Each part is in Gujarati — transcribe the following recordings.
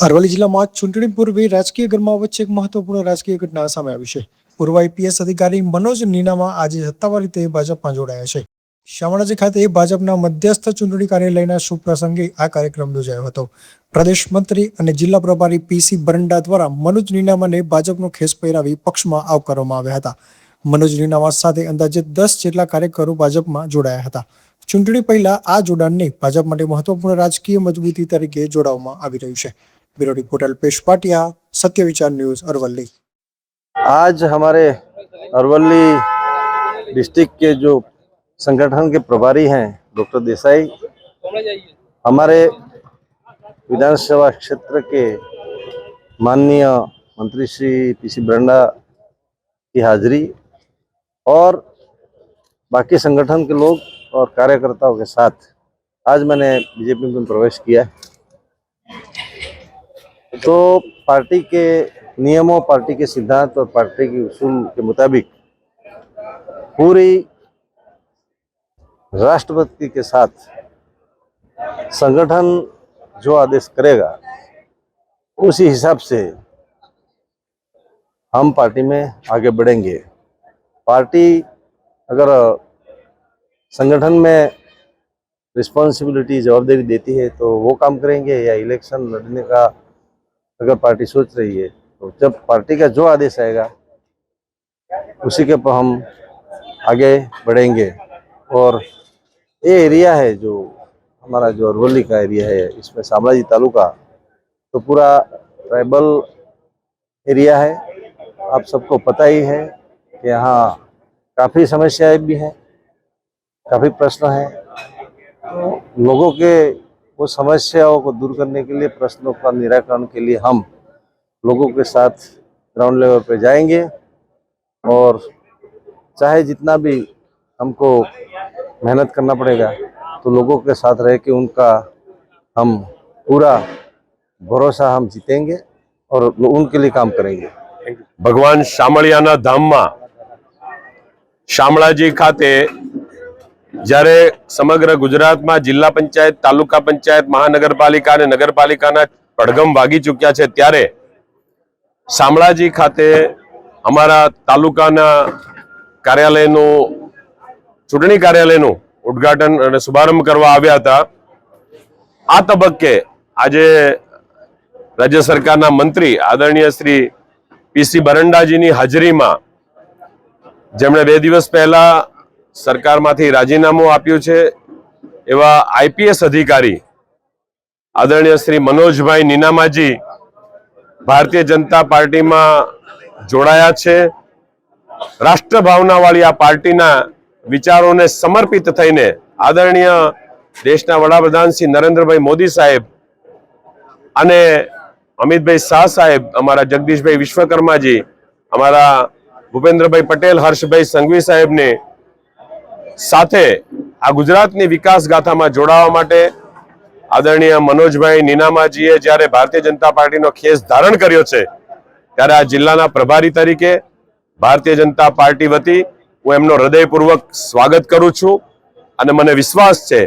અરવલ્લી જિલ્લામાં ચૂંટણી પૂર્વે રાજકીય ગરમાવા વચ્ચે એક મહત્વપૂર્ણ રાજકીય ઘટના સામે આવી છે। પૂર્વ આઈપીએસ અધિકારી મનોજ નીનામા આજે સત્તાવાર રીતે ભાજપમાં જોડાયા છે। શામળાજી ખાતે ભાજપના મધ્યસ્થ ચૂંટણી કાર્યાલયના શુભ પ્રસંગે આ કાર્યક્રમ યોજાયો હતો। પ્રદેશ મંત્રી અને જિલ્લા પ્રભારી પીસી બરંડા દ્વારા મનોજ નીનામાને ભાજપનો ખેસ પહેરાવી પક્ષમાં આવકારવામાં આવ્યા હતા। મનોજ નીનામા સાથે અંદાજે 10 જેટલા કાર્યકરો ભાજપમાં જોડાયા હતા। ચૂંટણી પહેલા આ જોડાણને ભાજપ માટે મહત્વપૂર્ણ રાજકીય મજબૂતી તરીકે જોડવામાં આવી રહ્યું છે। ब्यूरो रिपोर्टर पेश पाटिया, सत्य विचार न्यूज, अरवली। आज हमारे अरवली डिस्ट्रिक्ट के जो संगठन के प्रभारी हैं डॉक्टर देसाई, हमारे विधानसभा क्षेत्र के माननीय मंत्री श्री पीसी बरंडा की हाजिरी और बाकी संगठन के लोग और कार्यकर्ताओं के साथ आज मैंने बीजेपी में प्रवेश किया है। तो पार्टी के नियमों, पार्टी के सिद्धांत और पार्टी के उसूल के मुताबिक पूरी राष्ट्रपति के साथ संगठन जो आदेश करेगा उसी हिसाब से हम पार्टी में आगे बढ़ेंगे। पार्टी अगर संगठन में रिस्पॉन्सिबिलिटी, जवाबदारी देती है तो वो काम करेंगे, या इलेक्शन लड़ने का अगर पार्टी सोच रही है तो जब पार्टी का जो आदेश आएगा उसी के पर हम आगे बढ़ेंगे। और ये एरिया है जो हमारा जो अरवली का एरिया है, इसमें शामळाजी तालुका तो पूरा ट्राइबल एरिया है। आप सबको पता ही है कि यहाँ काफ़ी समस्याएं भी हैं, काफ़ी प्रश्न हैं। तो लोगों के वो समस्याओं को दूर करने के लिए, प्रश्नों का निराकरण के लिए हम लोगों के साथ ग्राउंड लेवल पे जाएंगे और चाहे जितना भी हमको मेहनत करना पड़ेगा तो लोगों के साथ रह के उनका हम पूरा भरोसा हम जीतेंगे और उनके लिए काम करेंगे। भगवान शामळियाना धामમાં શામળાજી ખાતે જ્યારે સમગ્ર ગુજરાતમાં જિલ્લા પંચાયત, તાલુકા પંચાયત, મહાનગરપાલિકા અને નગરપાલિકાના પડઘમ વાગી ચૂક્યા છે, ત્યારે શામળાજી ખાતે અમારા તાલુકાના કાર્યાલયનું, ચૂંટણી કાર્યાલયનું ઉદ્ઘાટન અને શુભારંભ કરવા આવ્યા હતા। આ તબક્કે આજે રાજ્ય સરકારના મંત્રી આદરણીય શ્રી પીસી બરંડાજીની હાજરીમાં, જેમણે 2 દિવસ પહેલા સરકારમાંથી રાજીનામું આપ્યું છે એવા આઈપીએસ અધિકારી આદરણીય શ્રી મનોજભાઈ નીનામાજી ભારતીય જનતા પાર્ટીમાં જોડાયા છે। રાષ્ટ્રભાવનાવાળી આ પાર્ટીના વિચારોને સમર્પિત થઈને આદરણીય દેશના વડાપ્રધાન શ્રી નરેન્દ્રભાઈ મોદી સાહેબ અને અમિતભાઈ શાહ સાહેબ, અમારા જગદીશભાઈ વિશ્વકર્માજી, અમારા ભૂપેન્દ્રભાઈ પટેલ, હર્ષભાઈ સંઘવી સાહેબને સાથે આ ગુજરાતની વિકાસ ગાથામાં જોડાવા માટે આદરણીય મનોજભાઈ નીનામાજીએ જ્યારે ભારતીય જનતા પાર્ટીનો ખેસ ધારણ કર્યો છે, ત્યારે આ જિલ્લાના પ્રભારી તરીકે ભારતીય જનતા પાર્ટી વતી હું એમનો હૃદયપૂર્વક સ્વાગત કરું છું। અને મને વિશ્વાસ છે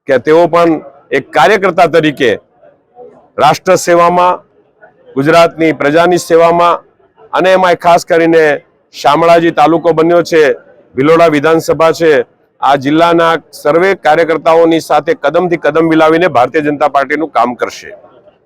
કે તેઓ પણ એક કાર્યકર્તા તરીકે રાષ્ટ્ર સેવામાં, ગુજરાતની પ્રજાની સેવામાં અને એમાં ખાસ કરીને શામળાજી તાલુકો બન્યો છે, ભિલોડા વિધાનસભા છે, આ જિલ્લાના સર્વે કાર્યકર્તાઓની સાથે કદમથી કદમ મિલાવીને ભારતીય જનતા પાર્ટીનું કામ કરશે।